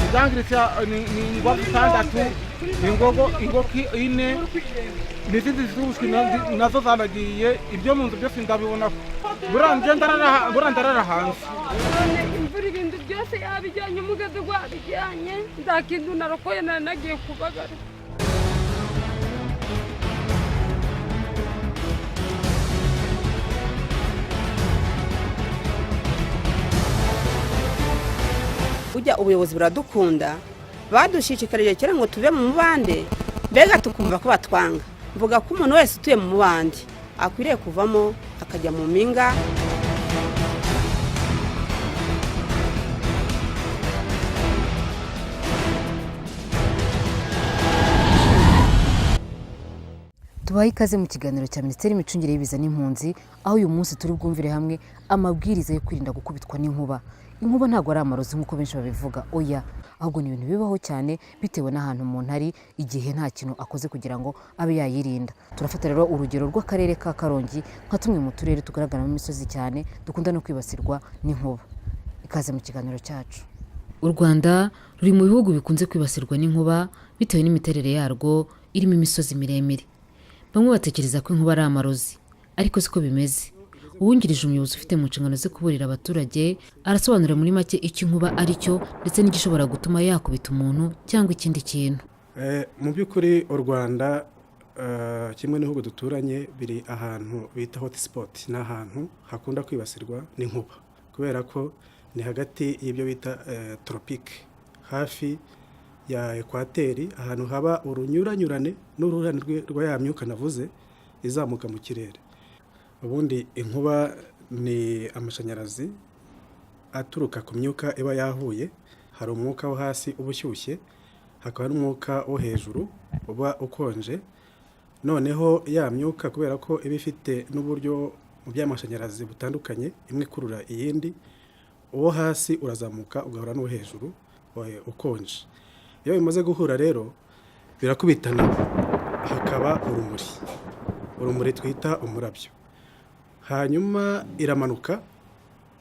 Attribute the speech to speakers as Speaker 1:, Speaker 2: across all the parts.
Speaker 1: izangiritse ni ingwa zitandatu ingoki ine n'izindi z'ubushwi nazo zabagiye ibyo mu nzu byose ndabibona buriya ndarara hanze
Speaker 2: imvura ibintu byose yabijyanye umugazi wabijyanye nta kintu narokoye nari nagiye kubagara.
Speaker 3: Ujya ubuyobozi buradukunda badushishikarije kera ngo tuve mu mubande mbega tukumva ko batwanga. Mvuga ko umuntu wese utuye mu mubande akwiriye kuvamo akajya mu mpinga.
Speaker 4: Tubaye ikaze mu kiganiro cya Minisiteri y'Imicungire y'Ibiza n'Impunzi, aho uyu munsi turi bwumvire hamwe amabwiriza yo kwirinda gukubitwa n'inkuba. Inkuba ntabwo ari amarozi nk'uko benshi babivuga, oya, ahubwo ni ibintu bibaho cyane bitewe n'ahantu umuntu ari igihe nta kintu akoze kugira ngo abe yayirinda. Turafata rero urugero rw'akarere ka Karongi nka tumwe mu turere tugaragaramo imisozi cyane dukunda no kwibasirwa n'inkuba. Ikaze mu kiganiro cyacu. U Rwanda ruri mu bihugu bikunze kwibasirwa n'inkuba bitewe n'imiterere yarwo irimo imisozi miremire. Bamwe batekereza ko inkuba ari amarozi, ariko siko bimeze. Uwungirije umuyobozi ufite mu nshingano zo kuburira abaturage arasobanura muri make icyo inkuba ari cyo ndetse n'igishobora gutuma yakubita umuntu cyangwa ikindi kintu.
Speaker 5: Mu by'ukuri u Rwanda kimwe n'ibihugu duturanye biri ahantu bita hotspot, ni ahantu hakunda kwibasirwa n'inkuba kubera ko ni hagati y'ibyo bita tropique, hafi ya ekwateri, ahantu haba urunyuranyurane n'uruhurane rwa ya myuka navuze izamuka mu kirere. Ubundi inkuba ni amashanyarazi aturuka ku myuka iba yahuye. Hari umwuka wo hasi uba ushyushye, hakaba n'umwuka wo hejuru uba ukonje. Noneho ya myuka kubera ko iba ifite n'uburyo mu by'amashanyarazi butandukanye, imwe ikurura iyindi, uwo hasi urazamuka ugahura n'uwo hejuru ukonje. Iyo bimaze guhura rero birakubitana, hakaba urumuri twita umurabyo. Hanyuma iramanuka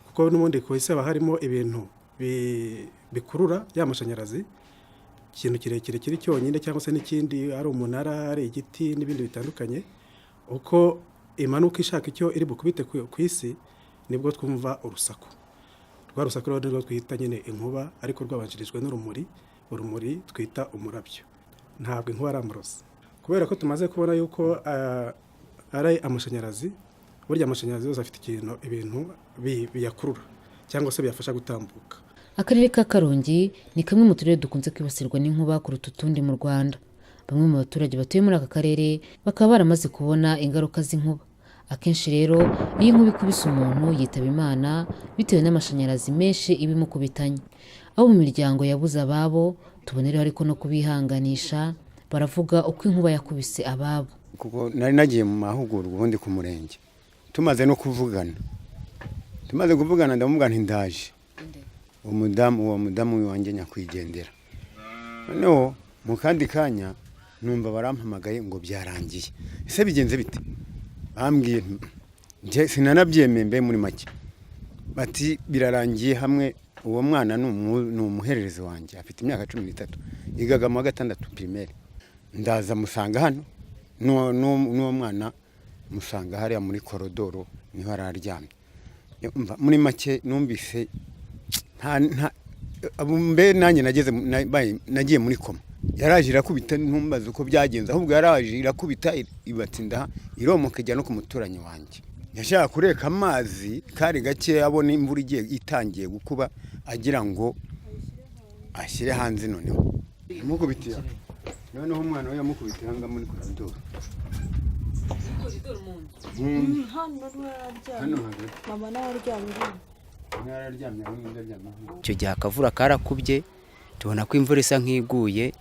Speaker 5: kuko n'ubundi ku isi haba harimo ibintu bikurura ya mashanyarazi, ikintu kirekire kiri cyonyine cyangwa se n'ikindi, ari umunara, ari igiti n'ibindi bitandukanye. Uko imanuka ishaka icyo iri bukubite ku isi nibwo twumva urusaku. Rwa rusaku rero nirwo twita nyine inkuba, ariko rwabanjirijwe urumuri twita umurabyo. Ntabwo inkuba ari amarozi kubera ko tumaze kubona yuko ari amashanyarazi. Burya amashanyarazi yose afite ibintu biyakurura cyangwa se biyafasha gutambuka.
Speaker 4: Akarere ka Karongi ni kamwe mu turere dukunze kwibasirwa n'inkuba kuruta utundi mu Rwanda. Bamwe mu baturage batuye muri aka karere bakaba baramaze kubona ingaruka z'inkuba. Akenshi rero iyo inkuba ikubise umuntu yitaba Imana bitewe n'amashanyarazi menshi ibimukubitanye. Abo mu miryango yabuze ababo tubonereho ariko no kubihanganisha, baravuga uko inkuba yakubise ababo.
Speaker 6: Kuko nari nagiye mu mahugurwa ubundi ku murenge, tumaze no kuvugana ndamubwira nti ndaje. Uwo mudamu wanjye nyakwigendera. Noneho mu kandi kanya numva barampamagaye ngo byarangiye. Ese bigenze bite? Bambwiye nje sinanabyemeye mbe muri make. Bati birarangiye hamwe. Uwo mwana ni umuhererezi wanjye, afite imyaka 13, yigaga mu 6 primaire. Ndaza musanga hano n'uwo mwana musanga hariya muri korodoro niho araryamye. Muri make numvise mbe nanjye nagiye muri koma. Yaraje irakubita ntumbaze uko byagenze, ahubwo yaraje irakubita ibatsinda iromoka ijya no ku muturanyi wanjye. Yashaka kureka amazi kari gake, abona imvura igiye itangiye gukuba agira ngo ashyire hanze. Noneho mukubitiye, noneho umwana we yamukubitiye hanga muri koridoro.
Speaker 3: Mama nawe aryamye.
Speaker 7: Icyo gihe akavura karakubye, tubona ko imvura isa nk'iguye,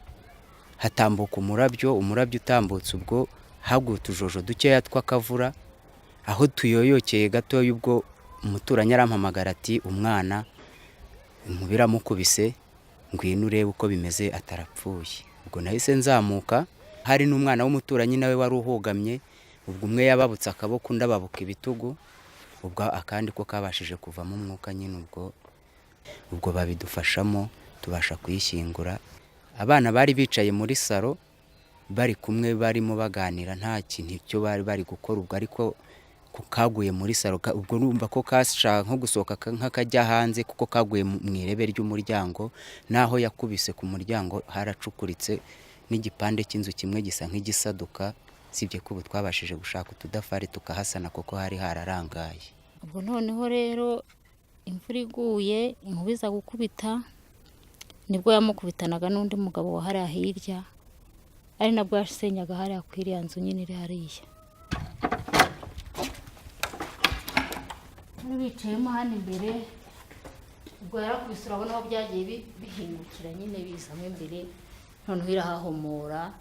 Speaker 7: hatambuka umurabyo utambutse, ubwo haguye utujojo dukeya tw'akavura. Aho tuyoyokeye gatoya ubwo umuturanyi arampamagara ati umwana inkuba iramukubise, ngwino urebe uko bimeze atarapfuye. Ubwo nahise nzamuka, hari n'umwana w'umuturanyi nawe wari uhugamye, ubwo umwe yababutse akaboko undi ababuka ibitugu. ubwo akandi ko kabashije kuvamo umwuka nyine ubwo babidufashamo tubasha kuyishyingura. Abana bari bicaye muri salo bari kumwe barimo baganira nta kintu cyo bari gukora, ubwo ariko kaguye muri salo ubwo urumva ko kashaka nko gusohoka nk'akajya hanze kuko kaguye mu irebe ry'umuryango, naho yakubise ku muryango haracukuritse n'igipande cy'inzu kimwe gisa nk'igisaduka, sibye ko ubu twabashije gushaka utudafari tukahasana kuko hari hararangaye.
Speaker 8: Ubwo noneho rero imvura iguye inkuba iza gukubita, nibwo yamukubitanaga n'undi mugabo wa hariya hirya, ari nabwo yasenyaga hariya ku iriya nzu nyine iri hariya. Bicayemo hano imbere, ubwo yarakubise urabona aho byagiye bihindukira nyine bizamo imbere, noneho irahahomora.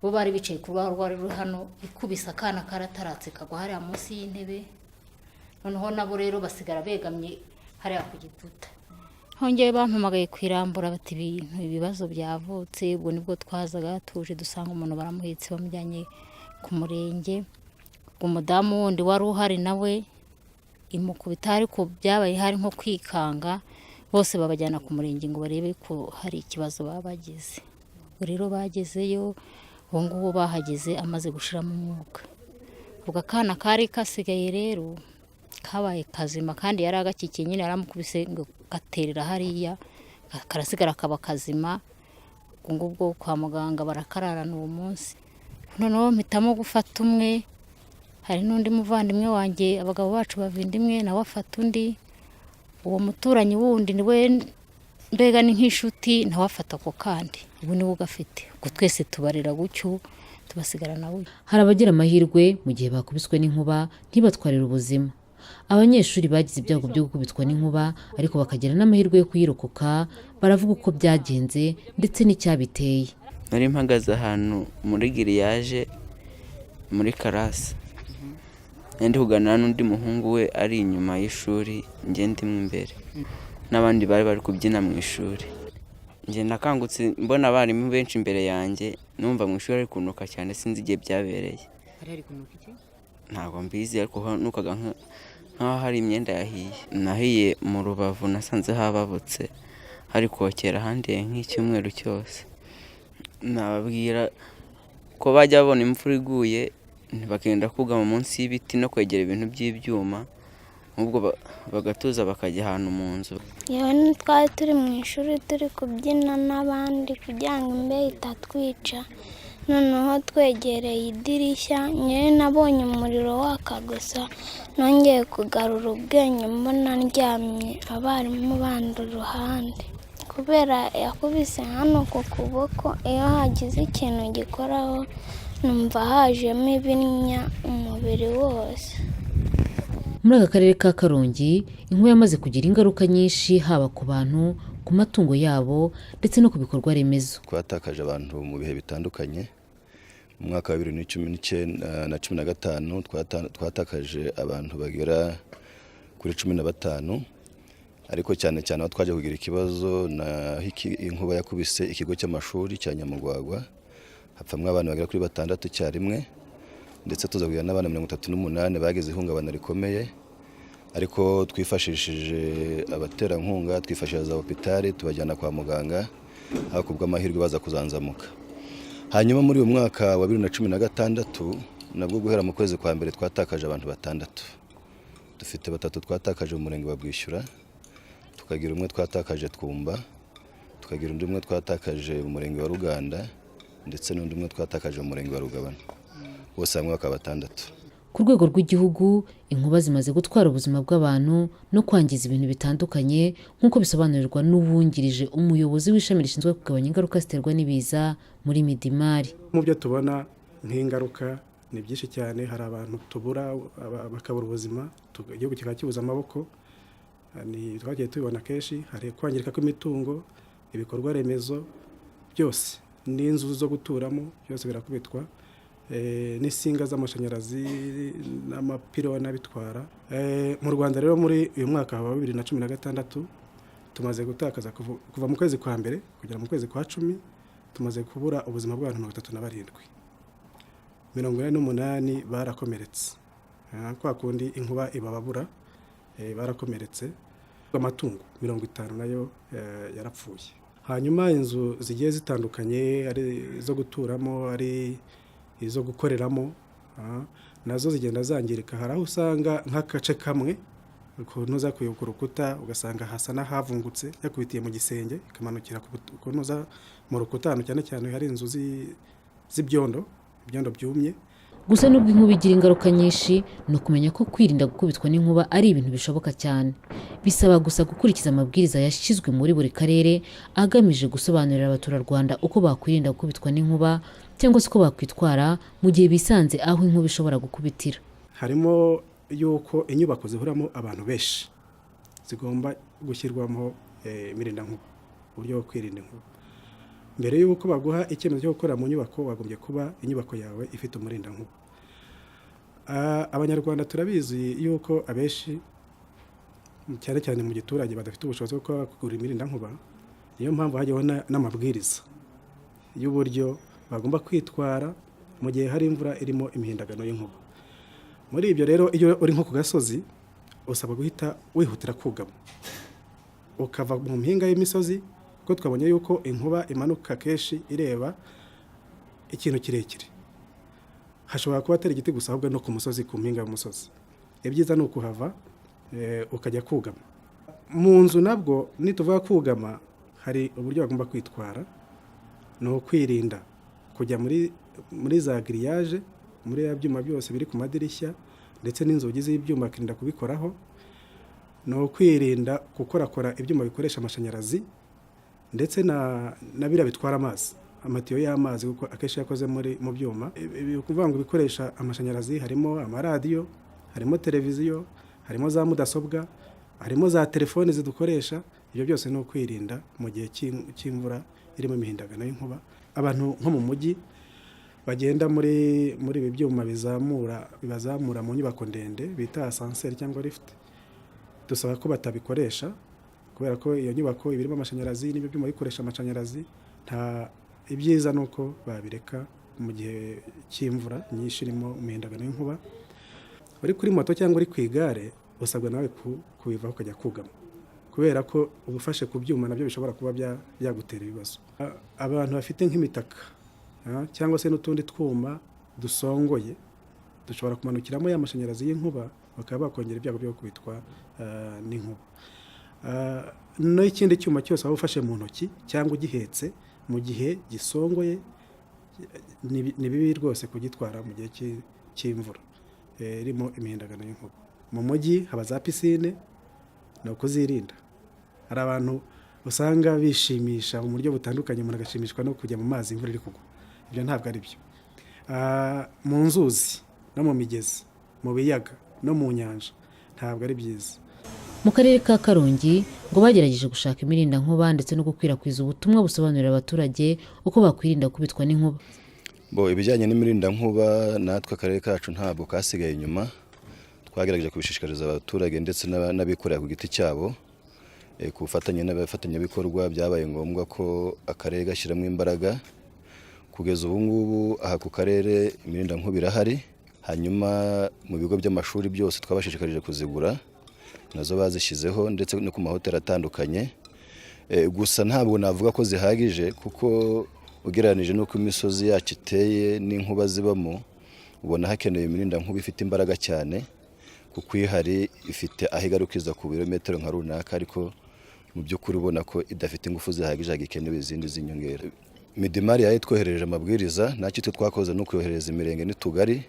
Speaker 8: Bo bari bicaye ku rubaho rwari ruri hano, ikubise akana karataratse kagwa hariya munsi y'intebe, noneho nabo rero basigara begamye hariya ku gituta. Hongeye bampamagaye kwirambura bati ibibazo byavutse. Ubwo nibwo twazaga tuje dusanga umuntu baramuhetse bamujyanye ku murenge. Umudamu wundi wari uhari nawe imukubita, ariko byabaye hari nko kwikanga, bose babajyana ku murenge ngo barebe ko hari ikibazo babagize. Rero bagezeyo, ubu ngubu bahageze amaze gushiramo umwuka. Ubwo akana kari kasigaye rero kabaye kazima, kandi yari agakikiye nyine yaramukubise ngo gaterera hariya, karasigara kaba kazima. Ubwo kwa muganga barakararana uwo munsi. Noneho mpitamo gufata umwe, hari n'undi muvandimwe wanjye, abagabo bacu bavindimwe, nawe afata undi. Uwo muturanyi wundi niwe mbega ni nk'inshuti, nawe afata ako kandi, ubu niwe ugafite. Ubwo twese tubarira gutyo tubasigara nawe.
Speaker 4: Hari abagira amahirwe mu gihe bakubiswe n'inkuba ntibatwarire ubuzima. Abanyeshuri bagize ibyago byo gukubitwa n'inkuba ariko bakagira n'amahirwe yo kuyirokoka, baravuga uko byagenze ndetse n'icyabiteye.
Speaker 9: Nari mpagaze ahantu muri giriyaje muri karasi, ndi kuganira n'undi muhungu we ari inyuma y'ishuri, njye ndimo imbere, n'abandi bari kubyina mu ishuri. Njye nakangutse mbona abarimu benshi imbere yanjye, numva mu ishuri ari kunuka cyane, sinzi igihe byabereye.
Speaker 4: Ari kunuka iki?
Speaker 9: Ntabwo mbizi, ariko nukaga nk'aho hari imyenda yahiye. Nahiye mu rubavu, nasanze hababutse, hari kokera handiye nk'icyumweru cyose. Nababwira ko bajya babona imvura iguye ntibagenda kugama munsi y'ibiti no kwegera ibintu by'ibyuma, ahubwo bagatuza bakajya ahantu mu nzu.
Speaker 10: Yewe twari turi mu ishuri turi kubyina n'abandi kugira ngo imbeho itatwica, noneho twegereye idirishya, nyine nabonye umuriro waka gusa, nongeye kugarura ubwenge mbona ndyamye, abarimu bandi uruhande. Kubera yakubise hano ku kuboko, iyo hagize ikintu gikoraho numva hajemo ibinya umubiri wose.
Speaker 4: Muri aka karere ka Karongi, inkuba yamaze kugira ingaruka nyinshi haba ku bantu, ku matungo yabo ndetse no ku bikorwa remezo.
Speaker 11: Twatakaje abantu mu bihe bitandukanye. Mu mwaka wa 2015 twatakaje abantu bagera kuri 15, ariko cyane cyane aho twaje kugira ikibazo na inkuba yakubise ikigo cy'amashuri cya Nyamugwagwa, hapfamwe abantu bagera kuri 6 cyarimwe, ndetse tuzagugira n'abana 38 bagize ihungabana rikomeye. Ariko twifashishije abaterankunga, twifashishije za hopitali, tubajyana kwa muganga, aho kubw'amahirwe baza kuzanzamuka. Hanyuma muri uyu mwaka wa 2016 nabwo guhera mu kwezi kwa mbere twatakaje abantu 6. Dufite 3 twatakaje mu murenge wa Bwishyura, tukagira umwe twatakaje Twumba, tukagira undi umwe twatakaje mu murenge wa Ruganda, ndetse n'undi umwe twatakaje mu murenge wa Rugabano. Bose hamwe bakaba 6.
Speaker 4: Ku rwego rw'igihugu, inkuba zimaze gutwara ubuzima bw'abantu no kwangiza ibintu bitandukanye, nk'uko bisobanurirwa n'uwungirije umuyobozi w'ishami rishinzwe kugabanya ingaruka ziterwa n'ibiza muri Midimari.
Speaker 5: Mu byo tubona nk'ingaruka ni byinshi cyane. Hari abantu tubura bakabura ubuzima, igihugu kikaba kibuza amaboko, ni twagiye tubibona kenshi. Hari kwangirika kw'imitungo, ibikorwa remezo byose, n'inzu zo guturamo byose birakubitwa, n'insinga z'amashanyarazi n'amapironi abitwara. Mu Rwanda rero muri uyu mwaka wa 2016 tumaze gutakaza kuva mu kwezi kwa mbere kugera mu kwezi kwa 10, tumaze kubura ubuzima bw'abantu 37. 48 barakomeretse, kwa kundi inkuba ibababura. barakomeretse, amatungo 50 nayo yarapfuye. Hanyuma inzu zigiye zitandukanye ari izo guturamo, ari izo gukoreramo, nazo zigenda zangirika. Hari aho usanga nk'akace kamwe kunoza ku rukuta ugasanga hasa n'ahavungutse yakubitiye mu gisenge ikamanukira kunoza mu rukuta, cyane cyane hari inzu z'ibyondo byumye.
Speaker 4: Gusa nubwo inkuba igira ingaruka nyinshi, no kumenya ko kwirinda gukubitwa n'inkuba ari ibintu bishoboka cyane. Bisaba gusa gukurikiza amabwiriza yashyizwe muri buri karere agamije gusobanurira abaturarwanda uko bakwirinda gukubitwa n'inkuba cyangwa se uko bakwitwara mu gihe bisanze aho inkuba ishobora gukubitira.
Speaker 5: Harimo yuko inyubako zihuramo abantu benshi zigomba gushyirwamo imirindankuba, uburyo bwo kwirinda inkuba. Mbere y'uko baguha icyemezo cyo gukora mu nyubako, wagombye kuba inyubako yawe ifite umurindankuba. Abanyarwanda turabizi yuko abenshi cyane cyane mu giturage badafite ubushobozi bwo kugura imirindankuba. Niyo mpamvu hajyaho n'amabwiriza y'uburyo bagomba kwitwara mu gihe hari imvura irimo imihindagano y'inkuba. Muri ibyo rero, iyo uri nko ku gasozi usaba guhita wihutira kugama ukava mu mpinga y'imisozi, kuko twabonye yuko inkuba imanuka kenshi ireba ikintu kirekire. Hashobora kuba atari igiti gusa, ahubwo no ku musozi, ku mpinga y'umusozi. Ibyiza ni ukuhava ukajya kugama. Mu nzu nabwo nituvuga kugama, hari uburyo bagomba kwitwara. Ni ukwirinda kujya muri za giriyaje, muri ya byuma byose biri ku madirishya ndetse n'inzugi z'ibyuma, akirinda kubikoraho. Ni ukwirinda gukorakora ibyuma bikoresha amashanyarazi ndetse na biriya bitwara amazi, amatiyo y'amazi, kuko akenshi yakoze mu byuma. Kuvuga ngo bikoresha amashanyarazi harimo amaradiyo, harimo televiziyo, harimo za mudasobwa, harimo za telefoni zidukoresha. Ibyo byose ni ukwirinda mu gihe cy'imvura irimo imihindagano y'inkuba. Abantu nko mu mujyi bagenda muri ibi byuma bibazamura mu nyubako ndende bita ascenseur cyangwa lift, dusaba ko batabikoresha, kubera ko iyo nyubako ibirimo amashanyarazi n'ibyo byuma bikoresha amashanyarazi. Ibyiza nuko babireka mu gihe cy'imvura nyinshi irimo imihindagano y'inkuba. Uri kuri moto cyangwa uri ku igare, usabwa nawe kubivaho ukajya kugama, kubera ko ubufashe ku byuma nabyo bishobora kuba byagutera ibibazo. Abantu bafite nk'imitaka cyangwa se n'utundi twuma dusongoye dushobora kumanukiramo y'amashanyarazi y'inkuba, bakaba bakongera ibyago byo kubitwa n'inkuba. N'ikindi cyuma cyose waba ufashe mu ntoki cyangwa ugihetse mu gihe gisongoye, ni bibi rwose kugitwara mu gihe cy'imvura irimo imihindagano y'inkuba. Mu mujyi haba za pisine, ni ukuzirinda. Hari abantu usanga bishimisha mu buryo butandukanye, umuntu agashimishwa no kujya mu mazi imvura iri kugwa. Ibyo ntabwo ari byo. Mu nzuzi no mu migezi, mu biyaga no mu nyanja, ntabwo ari byiza.
Speaker 4: Mu karere ka Karongi ngo bagerageje gushaka imirindankuba ndetse no gukwirakwiza ubutumwa busobanurira abaturage uko bakwirinda kubitwa n'inkuba.
Speaker 11: Ibijyanye n'imirindankuba, natwe akarere kacu ntabwo kasigaye inyuma. Twagerageje kubishishikariza abaturage ndetse n'abikorera ku giti cyabo. Ku bufatanye n'abafatanyabikorwa byabaye ngombwa ko akarere gashyiramo imbaraga. Kugeza ubu ngubu aha ku karere imirindankuba irahari. Hanyuma mu bigo by'amashuri byose twabashishikarije kuzigura, nazo bazishyizeho ndetse no ku mahoteli atandukanye. Gusa ntabwo navuga ko zihagije, kuko ugereranije n'uko imisozi yacu iteye n'inkuba zibamo, ubona hakenewe imirindankuba ifite imbaraga cyane, kuko ihari ifite aho igarukiza ku birometero nka runaka, ariko mu by'ukuri ubona ko idafite ingufu zihagije, hakenewe izindi z'inyongera. Midimari yayo twoherereje amabwiriza, nacyo twakoze no kohereza imirenge n'utugari,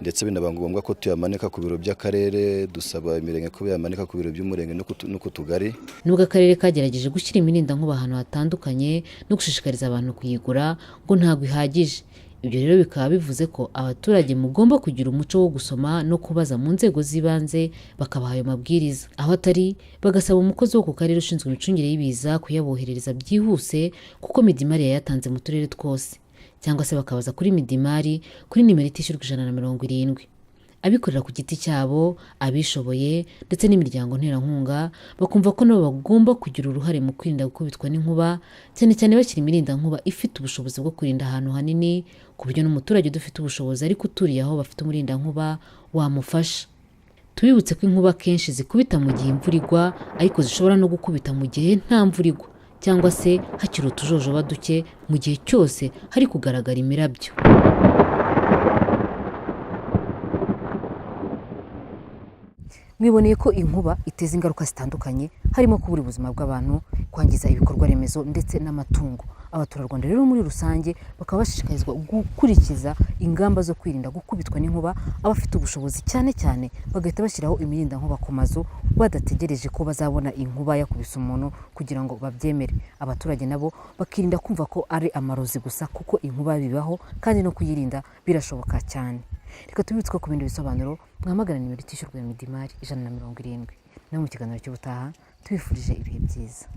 Speaker 11: ndetse binaba ngombwa ko tuyamanika ku biro by'akarere. Dusaba imirenge ko yamanika ku biro by'umurenge no ku tugari.
Speaker 4: Nubwo akarere kagerageje gushyira imirindankuba ahantu hatandukanye no gushishikariza abantu kuyigura, ngo ntabwo ihagije. Ibyo rero bikaba bivuze ko abaturage mugomba kugira umuco wo gusoma no kubaza mu nzego z'ibanze bakabaha ayo mabwiriza. Aho atari, bagasaba umukozi wo ku karere ushinzwe imicungire y'ibiza kuyaboherereza byihuse, kuko Midimari yayatanze mu turere twose, cyangwa se bakabaza kuri Midimari kuri nimero itishyurwa 170. Abikorera ku giti cyabo, abishoboye ndetse n'imiryango nterankunga bakumva ko nabo bagomba kugira uruhare mu kwirinda gukubitwa n'inkuba, cyane cyane bashyira imirindankuba ifite ubushobozi bwo kurinda ahantu hanini, ku buryo n'umuturage udafite ubushobozi ariko uturiye aho bafite umurindankuba wamufasha. Tubibutse ko inkuba kenshi zikubita mu gihe imvura igwa ariko zishobora no gukubita mu gihe nta mvura igwa cyangwa se hakiri utujojoba duke mu gihe cyose hari kugaragara imirabyo. Mwiboneye ko inkuba iteza ingaruka zitandukanye harimo kubura ubuzima bw'abantu, kwangiza ibikorwa remezo ndetse n'amatungo. Abaturarwanda rero muri rusange bakaba bashishikarizwa gukurikiza ingamba zo kwirinda gukubitwa n'inkuba, abafite ubushobozi cyane cyane bagahita bashyiraho imirinda nkuba ku mazu badategereje ko bazabona inkuba yakubise umuntu kugira ngo babyemere. Abaturage nabo bakirinda kumva ko ari amarozi gusa kuko inkuba bibaho kandi no kuyirinda birashoboka cyane. Reka tubibutse ko ku bindi bisobanuro mwamagana nimero itishyurwa ya Midimari 170. No mu kiganiro cy'ubutaha tubifurije ibihe byiza.